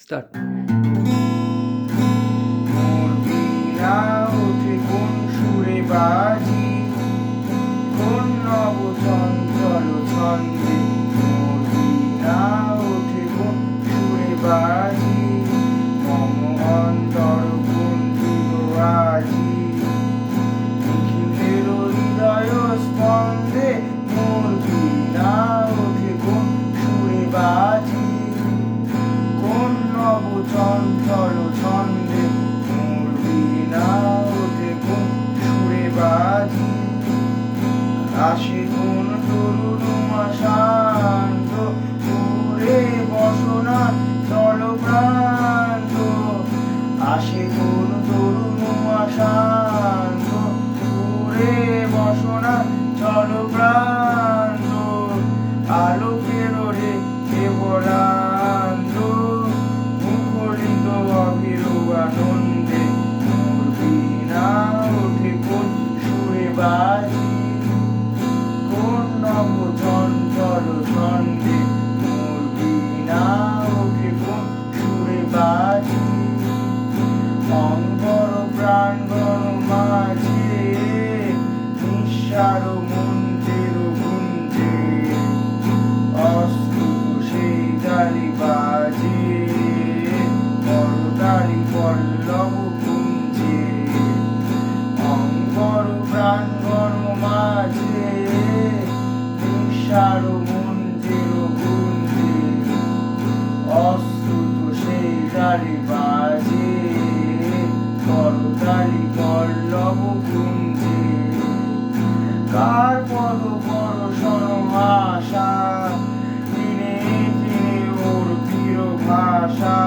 Start. মোর বীণা ওঠে কোন সুরে বাজি, কোন নব চঞ্চল ছন্দে। মোর বীণা ওঠে কোন সুরে বাজি, মম অন্তর কুণ্ঠিত আজি। নিখিলের হৃদয় স্পন্দে মোর বীণা ওঠে কোন সুরে বাজি, কোন নব চঞ্চল ছন্দে। মোর বীণা ওঠে কোন সুরে বাজি, আসে কোন তরুণ শান্ত, সুরে বসনা চলপ্রান্ত। আসে কোন তরুণ শান্ত, সুরে বসনা চলপ্রান্ত। আলোকের রে কেবলান্ত, মুখরিত অভিরূপ আনন্দে। মোর বীণা ওঠে কোন সুরে বাজি, কোন নব চঞ্চল ছন্দে। মোর বীণা ওঠে কোন সুরে বাজি, অঙ্গর প্রাঙ্গণ মাঝে নিঃসার মন্দির গুঞ্জে। অশ্রুত সেই তালি বাজে, করতালি পল্লব কুঞ্জে। অঙ্গর প্রাঙ্গণ মাঝে নিঃসার মন্দির গুঞ্জে। অশ্রুত সেই তালি বাজে, করতালি পল্লব কুঞ্জে। কার পদ পরশন আশা, দিনে দিনে ওর প্রিয় ভাষা।